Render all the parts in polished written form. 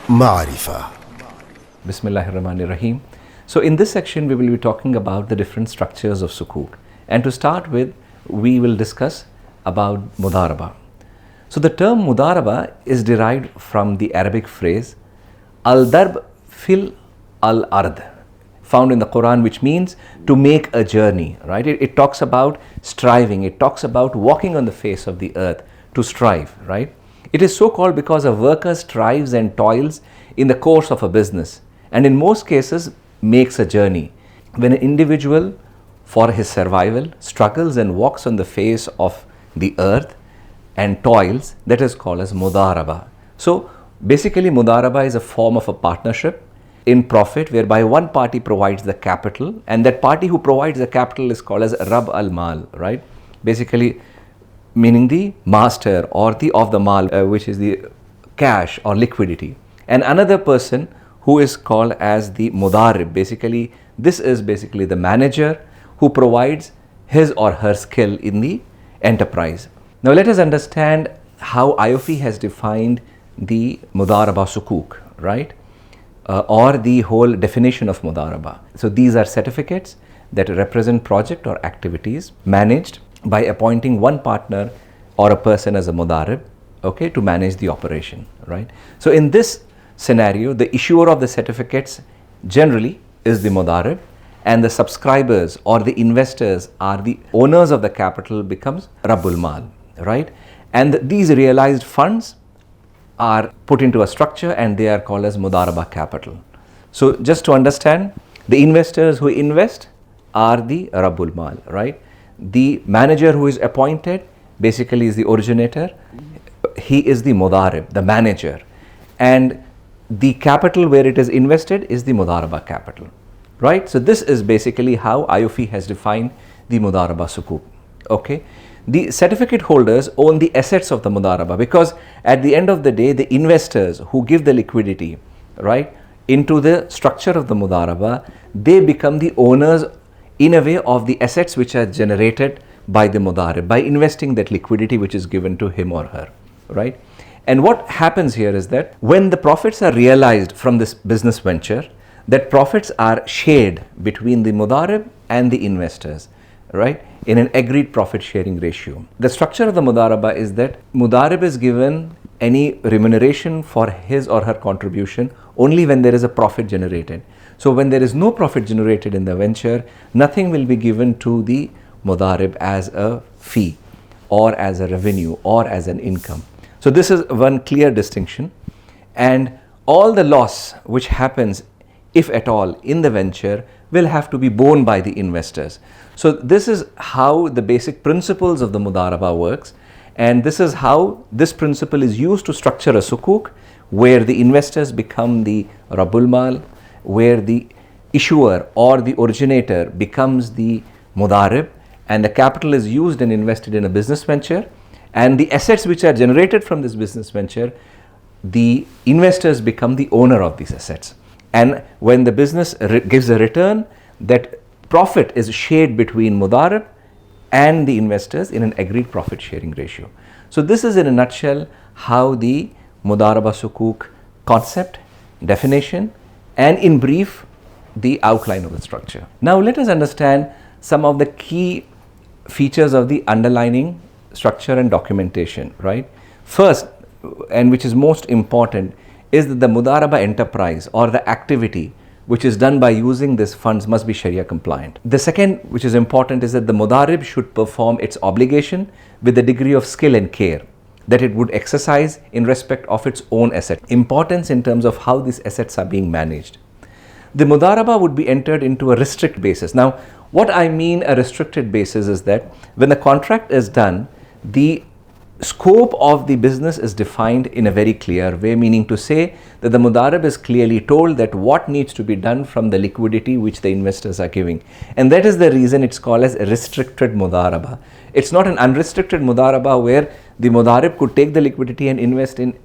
Ma'arifa. Bismillahirrahmanirrahim. So in this section we will be talking about the different structures of sukuk. And to start with, we will discuss about Mudaraba. So the term Mudaraba is derived from the Arabic phrase Al-Darb fil Al-Ard, found in the Quran, which means to make a journey, right? It talks about striving, it talks about walking on the face of the earth, to strive, right? It is so called because a worker strives and toils in the course of a business, and in most cases makes a journey. When an individual, for his survival, struggles and walks on the face of the earth and toils, that is called as Mudaraba. So basically Mudaraba is a form of a partnership in profit, whereby one party provides the capital, and that party who provides the capital is called as Rab al-Mal, right? Basically meaning the master or the of the mal, which is the cash or liquidity. And another person who is called as the Mudarib. Basically, this is basically the manager who provides his or her skill in the enterprise. Now let us understand how IOFI has defined the Mudaraba Sukuk, right? Or the whole definition of Mudaraba. So these are certificates that represent project or activities managed by appointing one partner or a person as a Mudarib, okay, to manage the operation, right? So in this scenario, the issuer of the certificates generally is the Mudarib, and the subscribers or the investors are the owners of the capital, becomes Rabbul Mal, right? And these realized funds are put into a structure and they are called as Mudaraba capital. So just to understand, the investors who invest are the Rabbul Mal, right? The manager who is appointed basically is the originator. He is the Mudarib, the manager, and the capital where it is invested is the Mudaraba capital, right? So this is basically how IOFI has defined the Mudaraba Sukuk, okay? The certificate holders own the assets of the Mudaraba, because at the end of the day, the investors who give the liquidity, right, into the structure of the Mudaraba, they become the owners in a way of the assets which are generated by the Mudarib, by investing that liquidity which is given to him or her, right? And what happens here is that when the profits are realized from this business venture, that profits are shared between the Mudarib and the investors, right, in an agreed profit sharing ratio. The structure of the Mudaraba is that Mudarib is given any remuneration for his or her contribution only when there is a profit generated. So when there is no profit generated in the venture, nothing will be given to the Mudarib as a fee or as a revenue or as an income. So this is one clear distinction, and all the loss which happens, if at all, in the venture will have to be borne by the investors. So this is how the basic principles of the Mudaraba works, and this is how this principle is used to structure a sukuk, where the investors become the Rabbul Mal, where the issuer or the originator becomes the Mudarib, and the capital is used and invested in a business venture, and the assets which are generated from this business venture, the investors become the owner of these assets. And when the business gives a return, that profit is shared between Mudarib and the investors in an agreed profit sharing ratio. So this is in a nutshell how the Mudaraba Sukuk concept, definition, and in brief, the outline of the structure. Now let us understand some of the key features of the underlying structure and documentation, right? First, and which is most important, is that the Mudaraba enterprise or the activity which is done by using these funds must be Sharia compliant. The second, which is important, is that the Mudarib should perform its obligation with a degree of skill and care that it would exercise in respect of its own asset. Importance in terms of how these assets are being managed. The Mudaraba would be entered into a restricted basis. Now, what I mean a restricted basis is that when the contract is done, the scope of the business is defined in a very clear way, meaning to say that the Mudarib is clearly told that what needs to be done from the liquidity which the investors are giving. And that is the reason it's called as a restricted Mudaraba. It's not an unrestricted Mudaraba where the Mudarib could take the liquidity and invest in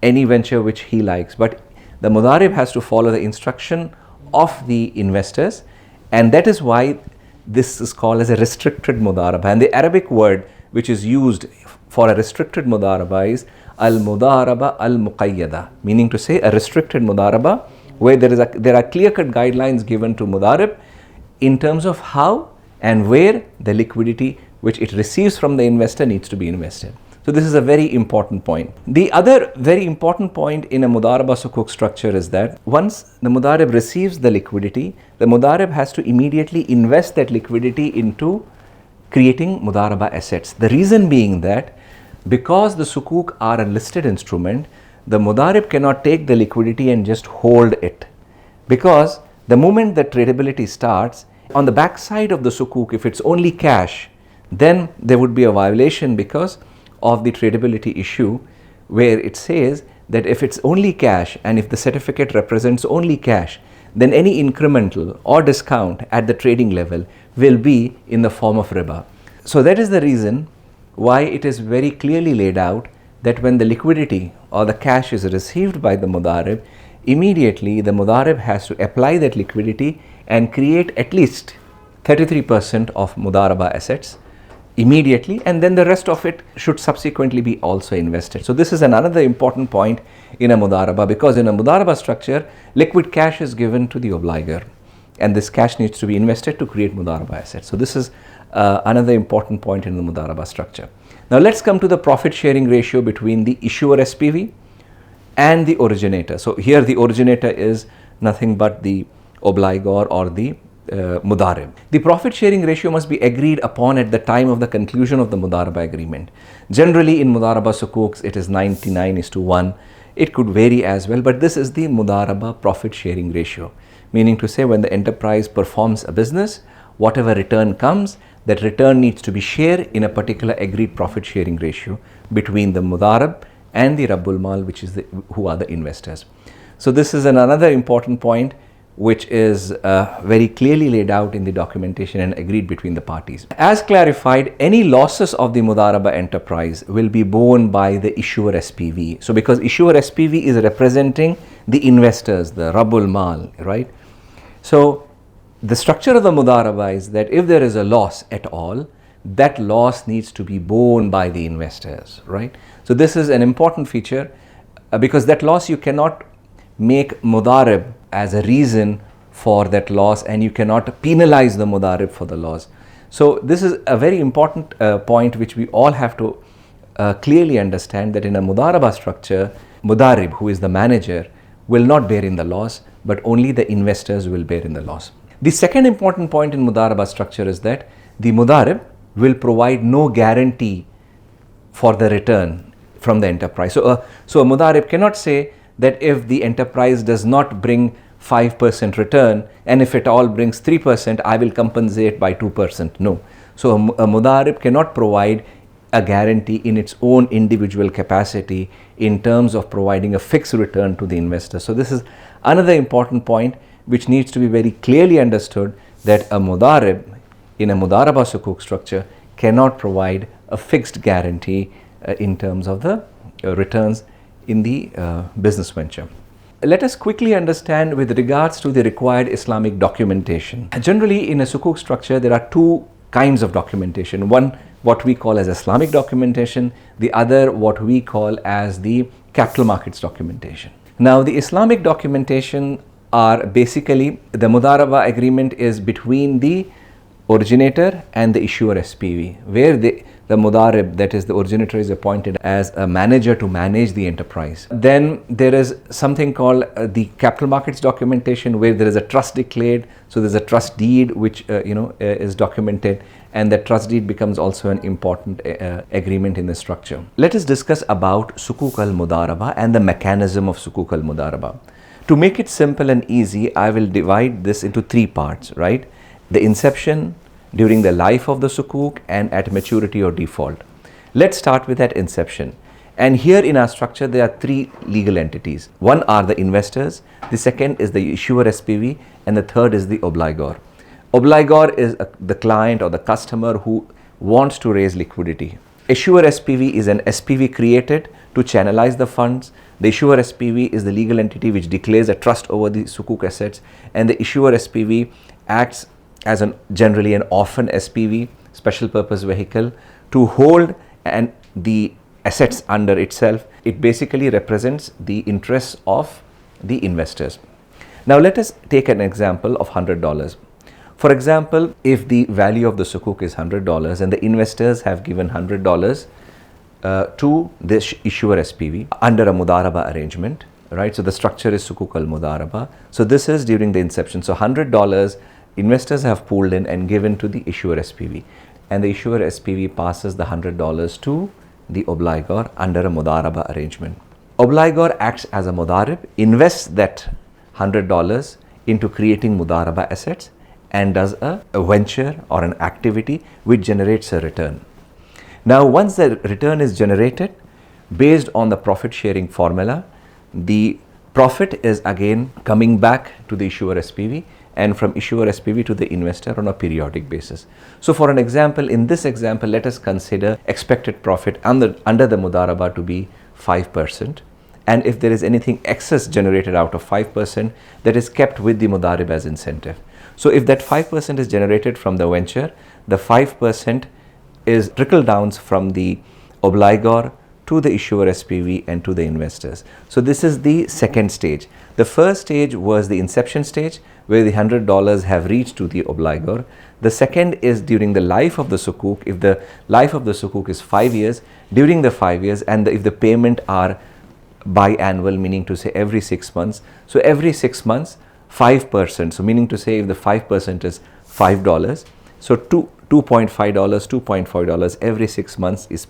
any venture which he likes, but the Mudarib has to follow the instruction of the investors, and that is why this is called as a restricted Mudaraba. And the Arabic word which is used for a restricted Mudaraba is Al-Mudaraba Al-Muqayyada, meaning to say a restricted Mudaraba where there are clear-cut guidelines given to Mudarib in terms of how and where the liquidity which it receives from the investor needs to be invested. So this is a very important point. The other very important point in a Mudaraba Sukuk structure is that once the Mudarib receives the liquidity, the Mudarib has to immediately invest that liquidity into creating Mudaraba assets. The reason being that because the Sukuk are a listed instrument, the Mudarib cannot take the liquidity and just hold it, because the moment that tradability starts, on the backside of the Sukuk, if it's only cash, then there would be a violation because of the tradability issue, where it says that if it's only cash and if the certificate represents only cash, then any incremental or discount at the trading level will be in the form of riba. So that is the reason why it is very clearly laid out that when the liquidity or the cash is received by the Mudarib, immediately the Mudarib has to apply that liquidity and create at least 33% of Mudaraba assets immediately, and then the rest of it should subsequently be also invested. So this is another important point in a Mudaraba, because in a Mudaraba structure, liquid cash is given to the obligor and this cash needs to be invested to create Mudaraba assets. So this is another important point in the Mudaraba structure. Now let's come to the profit sharing ratio between the issuer SPV and the originator. So here the originator is nothing but the obligor or the Mudarib. The profit sharing ratio must be agreed upon at the time of the conclusion of the Mudaraba agreement. Generally in Mudaraba Sukuks it is 99:1. It could vary as well, but this is the Mudaraba profit sharing ratio, meaning to say when the enterprise performs a business, whatever return comes, that return needs to be shared in a particular agreed profit sharing ratio between the Mudarib and the Rabbul Mal, which is who are the investors. So this is another important point which is very clearly laid out in the documentation and agreed between the parties. As clarified, any losses of the Mudaraba enterprise will be borne by the issuer SPV. So because issuer SPV is representing the investors, the Rabbul Mal, right? So the structure of the Mudaraba is that if there is a loss at all, that loss needs to be borne by the investors, right? So this is an important feature because that loss you cannot make Mudarib as a reason for that loss, and you cannot penalize the Mudarib for the loss. So this is a very important point which we all have to clearly understand, that in a Mudaraba structure, Mudarib, who is the manager, will not bear in the loss, but only the investors will bear in the loss. The second important point in Mudaraba structure is that the Mudarib will provide no guarantee for the return from the enterprise. So a Mudarib cannot say that if the enterprise does not bring 5% return and if it all brings 3%, I will compensate by 2%. No. So a Mudarib cannot provide a guarantee in its own individual capacity in terms of providing a fixed return to the investor. So this is another important point which needs to be very clearly understood, that a Mudarib in a Mudaraba Sukuk structure cannot provide a fixed guarantee in terms of the returns in the business venture. Let us quickly understand with regards to the required Islamic documentation. Generally in a Sukuk structure there are two kinds of documentation. One what we call as Islamic documentation, the other what we call as the capital markets documentation. Now the Islamic documentation are basically, the Mudaraba agreement is between the originator and the issuer SPV, where the Mudarib, that is the originator, is appointed as a manager to manage the enterprise. Then there is something called the capital markets documentation, where there is a trust declared. So there's a trust deed which is documented, and the trust deed becomes also an important agreement in the structure. Let us discuss about Sukuk Al-Mudaraba and the mechanism of Sukuk Al-Mudaraba. To make it simple and easy, I will divide this into three parts, right? The inception, during the life of the Sukuk, and at maturity or default. Let's start with that inception. And here in our structure there are three legal entities. One are the investors, the second is the issuer SPV, and the third is the obligor. Obligor is the client or the customer who wants to raise liquidity. Issuer SPV is an SPV created to channelize the funds. The issuer SPV is the legal entity which declares a trust over the Sukuk assets, and the issuer SPV acts as generally an orphan SPV, special purpose vehicle, to hold the assets under itself, it basically represents the interests of the investors. Now let us take an example of $100. For example, if the value of the sukuk is $100 and the investors have given $100 to the issuer SPV under a Mudaraba arrangement, right? So the structure is Sukuk Al-Mudaraba. So this is during the inception. So $100 investors have pooled in and given to the issuer SPV, and the issuer SPV passes the $100 to the obligor under a Mudaraba arrangement. Obligor acts as a Mudarib, invests that $100 into creating Mudaraba assets and does a venture or an activity which generates a return. Now once the return is generated, based on the profit sharing formula, the profit is again coming back to the issuer SPV and from issuer SPV to the investor on a periodic basis. So for an example, in this example, let us consider expected profit under the Mudaraba to be 5%. And if there is anything excess generated out of 5%, that is kept with the Mudarib as incentive. So if that 5% is generated from the venture, the 5% is trickle downs from the obligor to the issuer SPV and to the investors. So this is the second stage. The first stage was the inception stage where the $100 have reached to the obligor. The second is during the life of the sukuk. If the life of the sukuk is 5 years, during the 5 years, and if the payment are biannual, meaning to say every 6 months. So every 6 months, 5%. So meaning to say if the 5% is $5, so $2.5, $2.5 every 6 months is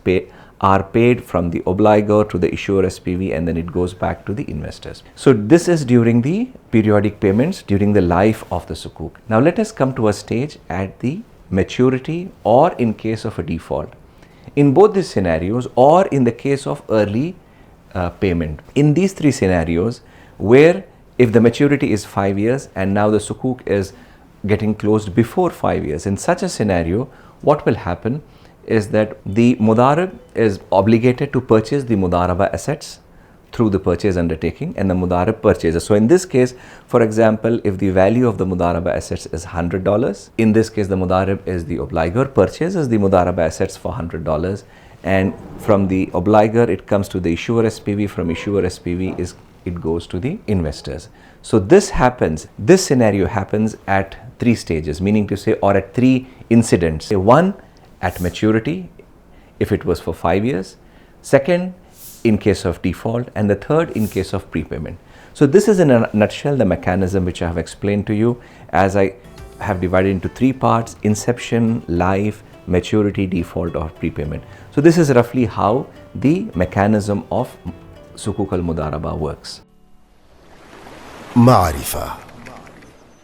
are paid from the obligor to the issuer SPV, and then it goes back to the investors. So this is during the periodic payments during the life of the sukuk. Now let us come to a stage at the maturity or in case of a default. In both these scenarios or in the case of early payment. In these three scenarios, where if the maturity is 5 years and now the sukuk is getting closed before 5 years, in such a scenario, what will happen is that the Mudarib is obligated to purchase the Mudaraba assets through the purchase undertaking, and the Mudarib purchases. So in this case, for example, if the value of the Mudaraba assets is $100, in this case the Mudarib is the obligor, purchases the Mudaraba assets for $100, and from the obligor it comes to the issuer SPV, from issuer SPV it goes to the investors. So this scenario happens at 3 stages, meaning to say, or at 3 incidents. One, at maturity, if it was for 5 years, second, in case of default, and the third, in case of prepayment. So this is in a nutshell the mechanism which I have explained to you, as I have divided into 3 parts: inception, life, maturity, default, or prepayment. So this is roughly how the mechanism of Sukuk Al-Mudaraba works. معرفة